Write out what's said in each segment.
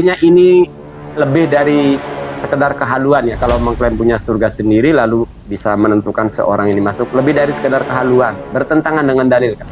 Ini lebih dari sekedar kehaluan ya. Kalau mengklaim punya surga sendiri lalu bisa menentukan seorang ini masuk, lebih dari sekedar kehaluan, bertentangan dengan dalil kan?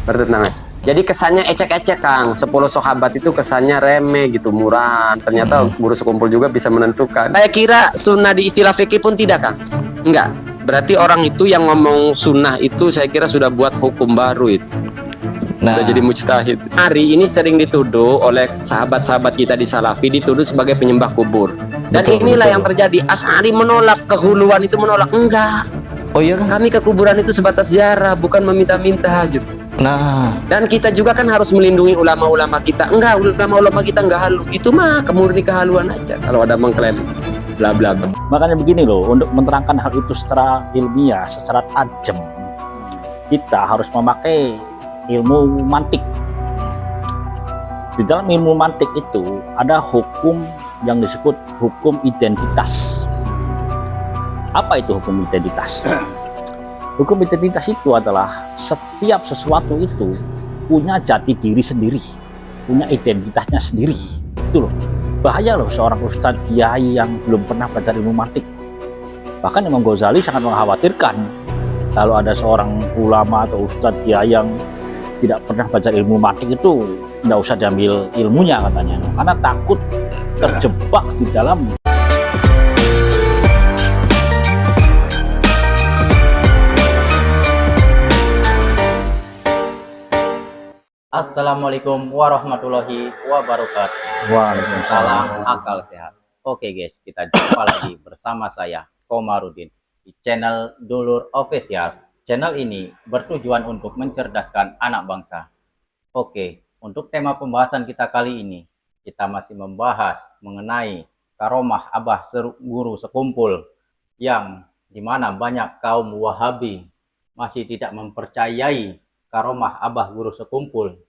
Bertentangan. Jadi kesannya ecek-ecek Kang, 10 sahabat itu kesannya remeh gitu, murahan. Ternyata guru sekumpul juga bisa menentukan. Saya kira sunnah di istilah fikih pun tidak Kang? Enggak. Berarti orang itu yang ngomong sunnah itu saya kira sudah buat hukum baru itu. Udah jadi mujtahid. Hari ini sering dituduh oleh sahabat-sahabat kita di Salafi, dituduh sebagai penyembah kubur. Dan inilah yang terjadi. Asy'ari menolak, kehuluan itu menolak. Enggak. Oh iya kan? Kami ke kuburan itu sebatas ziarah, bukan meminta-minta gitu. Nah, dan kita juga kan harus melindungi ulama-ulama kita. Enggak, ulama-ulama kita enggak halu. Itu mah kemurni kehaluan aja kalau ada mengklaim bla bla bla. Makanya begini loh, untuk menerangkan hal itu secara ilmiah, secara tajam, kita harus memakai ilmu mantik. Di dalam ilmu mantik itu ada hukum yang disebut hukum identitas. Apa itu hukum identitas? Hukum identitas itu adalah setiap sesuatu itu punya jati diri sendiri, punya identitasnya sendiri. Itu loh. Bahaya loh seorang ustadz kiai yang belum pernah belajar ilmu mantik. Bahkan Imam Ghazali sangat mengkhawatirkan kalau ada seorang ulama atau ustadz kiai yang tidak pernah belajar ilmu mantik itu nggak usah diambil ilmunya katanya, karena takut terjebak di dalam. Assalamualaikum warahmatullahi wabarakatuh. Waalaikumsalam. Akal sehat. Oke guys, kita jumpa lagi bersama saya Komarudin di channel Dulur Official. Channel ini bertujuan untuk mencerdaskan anak bangsa. Oke, untuk tema pembahasan kita kali ini, kita masih membahas mengenai karomah Abah Guru Sekumpul, yang dimana banyak kaum Wahabi masih tidak mempercayai karomah Abah Guru Sekumpul.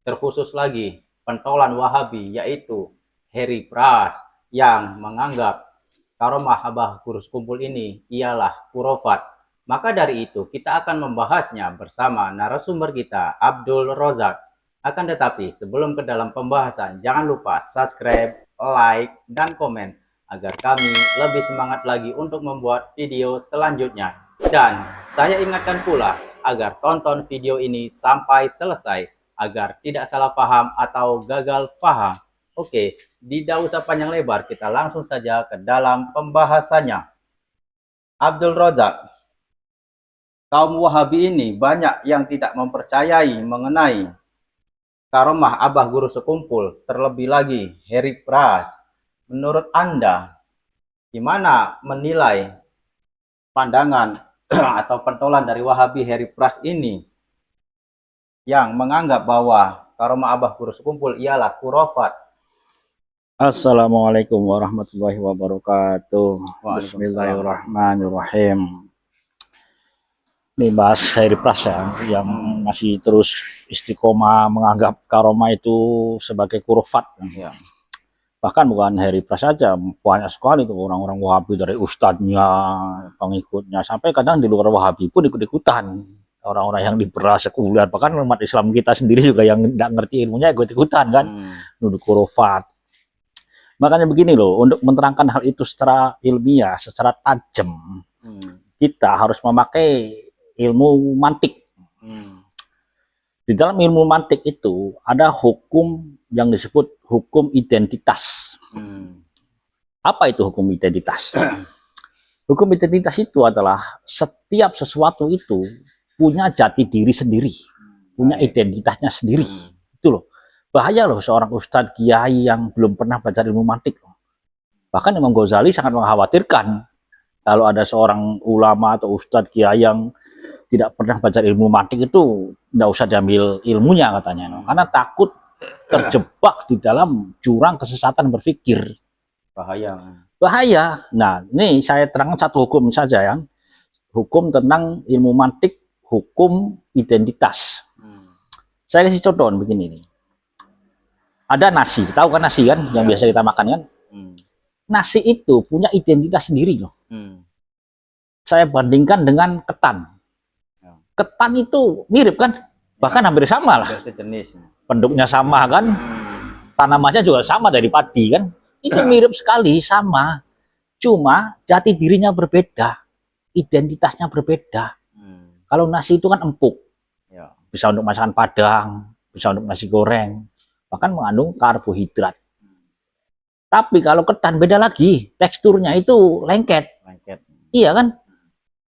Terkhusus lagi pentolan Wahabi yaitu Heri Pras yang menganggap karomah Abah Guru Sekumpul ini ialah khurafat. Maka dari itu kita akan membahasnya bersama narasumber kita Abdul Rozak. Akan tetapi sebelum ke dalam pembahasan, jangan lupa subscribe, like, dan komen agar kami lebih semangat lagi untuk membuat video selanjutnya. Dan saya ingatkan pula agar tonton video ini sampai selesai agar tidak salah paham atau gagal paham. Oke, tidak usah panjang lebar, kita langsung saja ke dalam pembahasannya. Abdul Rozak, kaum Wahabi ini banyak yang tidak mempercayai mengenai karomah Abah Guru Sekumpul, terlebih lagi Heri Pras. Menurut Anda, gimana menilai pandangan atau pentolan dari Wahabi Heri Pras ini yang menganggap bahwa karomah Abah Guru Sekumpul ialah khurafat? Assalamualaikum warahmatullahi wabarakatuh. Bismillahirrahmanirrahim. Ini bahas Heri Pras ya, yang masih terus istiqomah menganggap karomah itu sebagai khurafat. Ya. Bahkan bukan Heri Pras saja, banyak sekali tuh orang-orang Wahabi, dari ustadznya, pengikutnya, sampai kadang di luar Wahabi pun ikut-ikutan. Orang-orang yang diberas sekuler, bahkan umat Islam kita sendiri juga yang tidak ngerti ilmunya ikut-ikutan kan, nuduh khurafat. Makanya begini loh, untuk menerangkan hal itu secara ilmiah, secara tajam, kita harus memakai ilmu mantik. Di dalam ilmu mantik itu ada hukum yang disebut hukum identitas. Apa itu hukum identitas? Hukum identitas itu adalah setiap sesuatu itu punya jati diri sendiri, punya identitasnya sendiri. Itu loh. Bahaya loh seorang ustadz kiai yang belum pernah belajar ilmu mantik. Bahkan Imam Ghazali sangat mengkhawatirkan kalau ada seorang ulama atau ustadz kiai yang tidak pernah belajar ilmu mantik itu nggak usah diambil ilmunya katanya, karena takut terjebak di dalam jurang kesesatan berpikir. Bahaya. Nah, ini saya terangkan satu hukum saja ya, hukum tentang ilmu mantik, hukum identitas. Saya kasih contoh begini nih. Ada nasi, tahu kan nasi kan, yang biasa kita makan kan? Nasi itu punya identitas sendiri loh. Saya bandingkan dengan ketan. Ketan itu mirip kan, bahkan hampir sama lah, sejenis, bentuknya sama kan, tanamannya juga sama dari padi kan. Itu mirip sekali, sama. Cuma jati dirinya berbeda, identitasnya berbeda. Kalau nasi itu kan empuk, Ya. bisa untuk masakan Padang, bisa untuk nasi goreng, bahkan mengandung karbohidrat. Tapi kalau ketan beda lagi, teksturnya itu lengket. Lengket. Iya kan?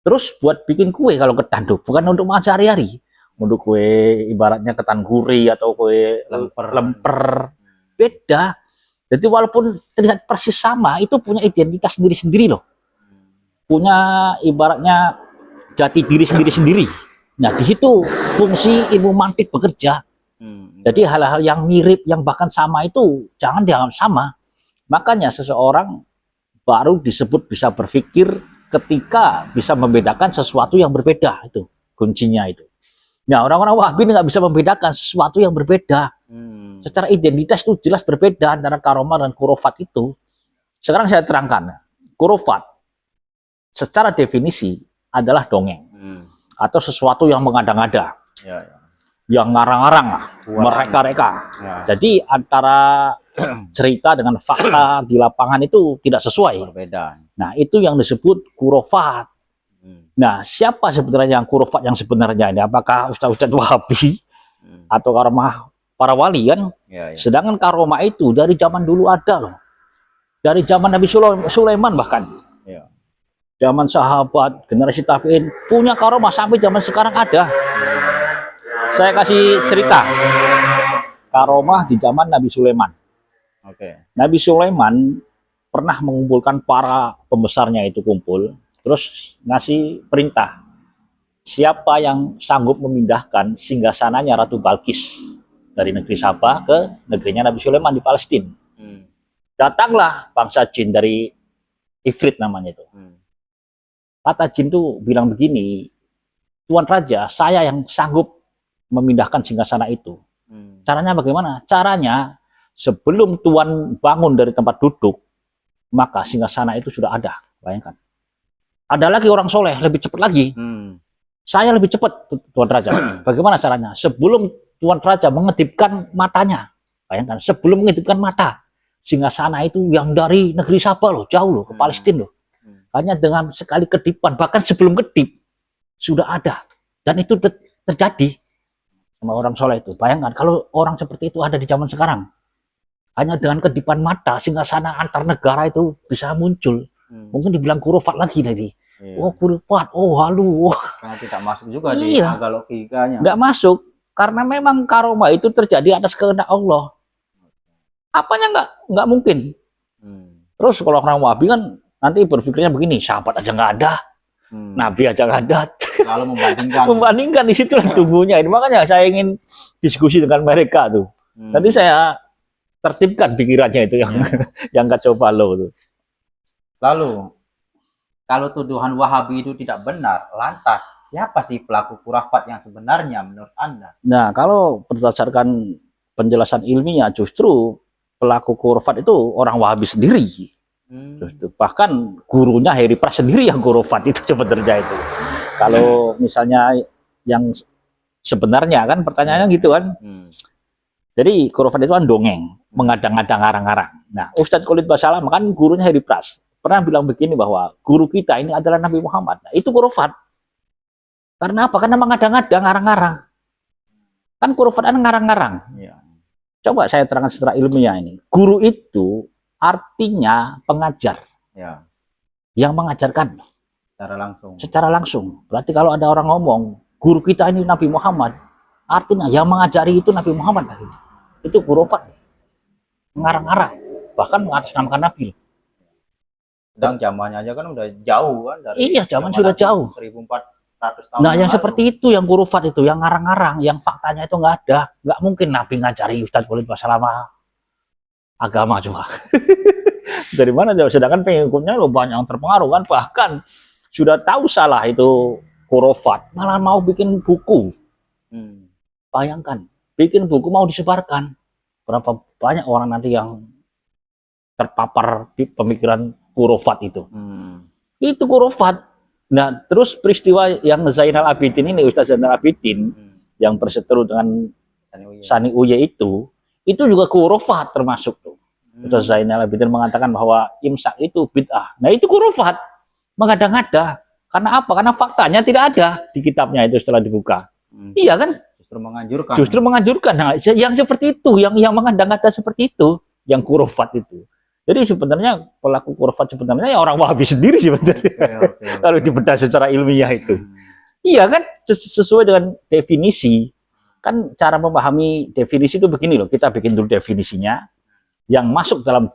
Terus buat bikin kue kalau ketan tuh, bukan untuk makan sehari-hari. Untuk kue ibaratnya ketan gurih atau kue lemper, beda. Jadi walaupun terlihat persis sama, itu punya identitas sendiri-sendiri loh. Punya ibaratnya jati diri sendiri-sendiri. Nah, di situ fungsi ilmu mantik bekerja. Jadi hal-hal yang mirip, yang bahkan sama itu jangan dianggap sama. Makanya seseorang baru disebut bisa berpikir ketika bisa membedakan sesuatu yang berbeda. Itu kuncinya itu. Nah, orang-orang Wahabi nggak bisa membedakan sesuatu yang berbeda. Secara identitas itu jelas berbeda antara karomah dan kurofat itu. Sekarang saya terangkan. Kurofat secara definisi adalah dongeng. Atau sesuatu yang mengada-ngada. Ya. Yang ngarang-ngarang, mereka-reka. Ya. Jadi antara cerita dengan fakta di lapangan itu tidak sesuai. Berbeda. Nah, itu yang disebut kurofat. Nah, siapa sebenarnya yang kurofat yang sebenarnya ini? Apakah Ustaz-Ustaz Wahabi atau karomah para wali kan? Ya. Sedangkan karomah itu dari zaman dulu ada loh. Dari zaman Nabi Sulaiman bahkan. Ya. Zaman sahabat, generasi tabi'in punya karomah sampai zaman sekarang ada. Saya kasih cerita. Karomah di zaman Nabi Sulaiman. Oke. Nabi Sulaiman pernah mengumpulkan para pembesarnya itu kumpul, terus ngasih perintah. Siapa yang sanggup memindahkan singgasananya Ratu Balkis dari negeri Sabah ke negerinya Nabi Sulaiman di Palestina. Datanglah bangsa jin dari Ifrit namanya itu. Kata jin itu bilang begini, Tuan Raja, saya yang sanggup memindahkan singgasana itu. Caranya bagaimana? Caranya, sebelum Tuan bangun dari tempat duduk, maka singgasana itu sudah ada. Bayangkan. Ada lagi orang soleh, lebih cepat lagi. Saya lebih cepat, Tuan Raja. Bagaimana caranya? Sebelum Tuan Raja mengedipkan matanya. Bayangkan, sebelum mengedipkan mata. Singgasana itu yang dari negeri Sabah loh, jauh loh, ke Palestina loh. Hanya dengan sekali kedipan, bahkan sebelum kedip, sudah ada. Dan itu terjadi sama orang soleh itu. Bayangkan, kalau orang seperti itu ada di zaman sekarang. Hanya dengan kedipan mata, singgasana antar negara itu bisa muncul. Mungkin dibilang kurofat lagi tadi. Oh kurofat, oh halu. Karena tidak masuk juga di agak logikanya. Nggak masuk, karena memang karomah itu terjadi atas kehendak Allah. Apanya nggak mungkin. Terus kalau orang Wahabi kan nanti berpikirnya begini, sahabat aja nggak ada, Nabi aja nggak ada. Lalu membandingkan. Membandingkan di situ tumbuhnya. Ini makanya saya ingin diskusi dengan mereka tuh. Tadi saya tertibkan pikirannya itu yang kacau balau tuh. Lalu kalau tuduhan Wahabi itu tidak benar, lantas siapa sih pelaku kurafat yang sebenarnya menurut Anda? Nah, kalau berdasarkan penjelasan ilmiah, justru pelaku kurafat itu orang Wahabi sendiri. Bahkan gurunya Heri Pras sendiri yang kurafat itu sebenarnya itu. Kalau misalnya yang sebenarnya kan pertanyaannya gitu kan. Jadi kurafat itu kan dongeng, mengadang-adang, ngarang-ngarang. Nah, Ustadz Khalid Basalam kan gurunya Heri Pras pernah bilang begini bahwa guru kita ini adalah Nabi Muhammad. Nah, itu kurafat. Karena apa? Karena mengadang-adang, ngarang-ngarang. Kan kurafat kan ngarang-ngarang. Coba saya terangkan secara ilmiah ini. Guru itu artinya pengajar. Yang mengajarkan. Secara langsung. Berarti kalau ada orang ngomong, guru kita ini Nabi Muhammad, artinya yang mengajari itu Nabi Muhammad. Itu kurafat. Mengarang-arang. Bahkan mengatasnamakan Nabi. Dan zamannya aja kan udah jauh kan. Dari iya, zaman sudah jauh. 1400 tahun Nah, yang seperti itu, yang kurafat itu, yang ngarang-ngarang, yang faktanya itu nggak ada. Nggak mungkin Nabi ngajari Ustadz Khalid Basalam agama juga. Dari mana jauh? Sedangkan pengikutnya banyak yang terpengaruh kan. Bahkan sudah tahu salah itu kurafat, malah mau bikin buku. Bayangkan, bikin buku mau disebarkan. Berapa banyak orang nanti yang terpapar di pemikiran kurafat itu. Itu kurafat. Nah, terus peristiwa yang Zainal Abidin ini, Ustaz Zainal Abidin, yang berseteru dengan Sani Uye itu itu juga khurafat termasuk tuh. Ustaz Zainal Abidin mengatakan bahwa imsak itu bid'ah. Nah itu khurafat, mengada-ngada. Karena apa? Karena faktanya tidak ada di kitabnya itu setelah dibuka. Iya kan? Justru menganjurkan. Justru menganjurkan. Nah, yang seperti itu, yang mengada-ngada seperti itu, yang khurafat itu. Jadi sebenarnya pelaku khurafat sebenarnya ya orang Wahabi sendiri sebenarnya. Kalau dibedah secara ilmiah itu. Iya kan? Sesuai dengan definisi. Kan cara memahami definisi itu begini loh. Kita bikin dulu definisinya. Yang masuk dalam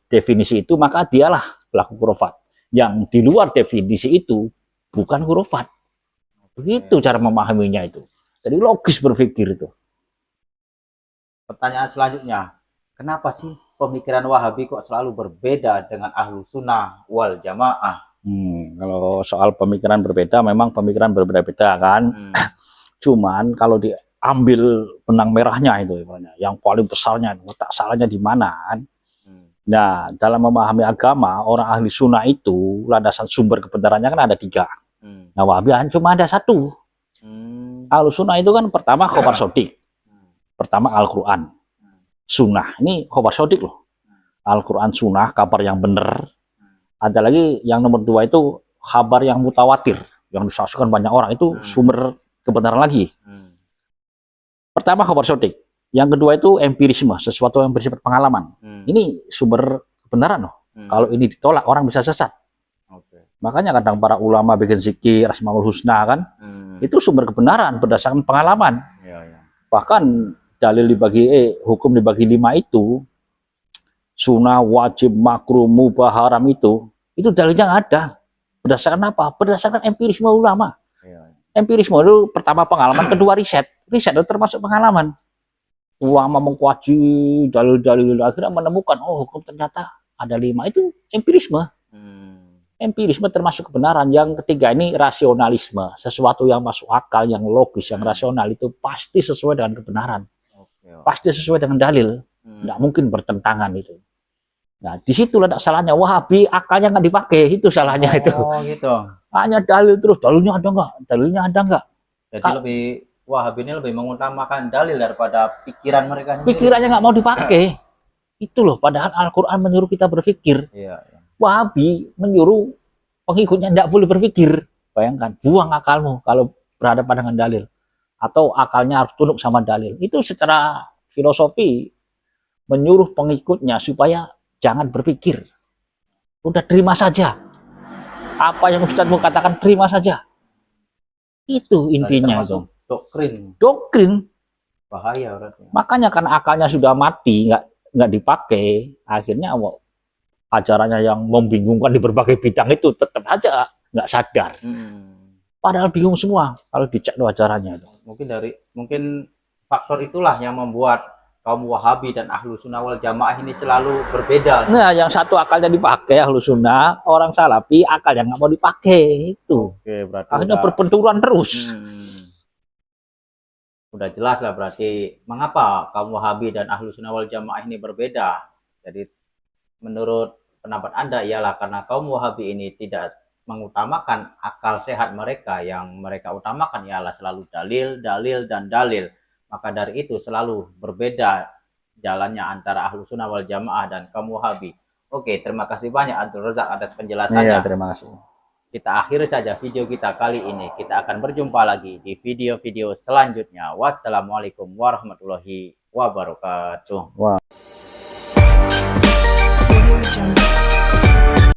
definisi itu, maka dialah pelaku khurafat. Yang di luar definisi itu bukan khurafat. Begitu cara memahaminya itu. Jadi logis berpikir itu. Pertanyaan selanjutnya, kenapa sih pemikiran Wahabi kok selalu berbeda dengan Ahlu Sunnah wal Jamaah? Kalau soal pemikiran berbeda, memang pemikiran berbeda-beda kan. Cuman kalau diambil benang merahnya itu, yang paling besarnya, tak salahnya di mana kan? Nah, dalam memahami agama, orang ahli sunnah itu landasan sumber kebenarannya kan ada 3. Nah, Wahabi cuma ada 1. Ahlu sunnah itu kan pertama khobar sodik, pertama Al-Quran, sunnah. Ini khobar sodik loh. Al-Quran, sunnah, kabar yang benar. Ada lagi yang nomor 2 itu kabar yang mutawatir, yang disaksikan banyak orang, itu sumber kebenaran lagi. Pertama khobar sodik. Yang kedua itu empirisme, sesuatu yang bersifat pengalaman. Ini sumber kebenaran loh. Kalau ini ditolak, orang bisa sesat. Makanya kadang para ulama bikin zikir, Asmaul Husna kan, itu sumber kebenaran berdasarkan pengalaman. Bahkan dalil dibagi hukum dibagi 5 itu, sunnah, wajib, makruh, mubah, haram itu dalilnya nggak ada. Berdasarkan apa? Berdasarkan empirisme ulama. Empirisme itu pertama pengalaman, kedua riset. Riset itu termasuk pengalaman. Ulama mengkaji dalil-dalil, akhirnya menemukan, oh hukum ternyata ada 5. Itu empirisme. Empirisme termasuk kebenaran. Yang ketiga ini rasionalisme. Sesuatu yang masuk akal, yang logis, yang rasional itu pasti sesuai dengan kebenaran. Pasti sesuai dengan dalil. Nggak mungkin bertentangan itu. Nah, disitulah tidak salahnya Wahabi, akalnya nggak dipakai, itu salahnya itu. Oh gitu. Hanya dalil terus, dalilnya ada nggak? Dalilnya ada nggak? Jadi lebih Wahabi ini lebih mengutamakan dalil daripada pikiran mereka sendiri. Pikirannya nggak mau dipakai. Itu loh, padahal Al-Quran menyuruh kita berpikir. Wahabi menyuruh pengikutnya tidak boleh berpikir. Bayangkan, buang akalmu kalau berhadapan dengan dalil. Atau akalnya harus tunduk sama dalil. Itu secara filosofi menyuruh pengikutnya supaya jangan berpikir. Udah terima saja. Apa yang Ustaz mau katakan, terima saja. Itu intinya itu. Doktrin. Bahaya berarti. Makanya karena akalnya sudah mati, nggak dipakai, akhirnya ajarannya yang membingungkan di berbagai bidang itu tetap aja nggak sadar. Padahal bingung semua kalau dicek ajarannya itu. Mungkin faktor itulah yang membuat kaum Wahabi dan Ahlu Sunnah wal Jamaah ini selalu berbeda. Nah, yang satu akalnya dipakai Ahlu Sunnah, orang Salafi akal yang nggak mau dipakai itu. Berarti akhirnya berbenturan terus. Udah jelas lah berarti mengapa kaum Wahabi dan Ahlu Sunnah wal Jamaah ini berbeda. Jadi menurut pendapat Anda ialah karena kaum Wahabi ini tidak mengutamakan akal sehat mereka, yang mereka utamakan ialah selalu dalil, dan dalil. Maka dari itu selalu berbeda jalannya antara Ahlu Sunnah wal Jamaah dan kaum Wahabi. Oke, terima kasih banyak Abdul Razak atas penjelasannya. Terima kasih. Kita akhiri saja video kita kali ini. Kita akan berjumpa lagi di video-video selanjutnya. Wassalamualaikum warahmatullahi wabarakatuh.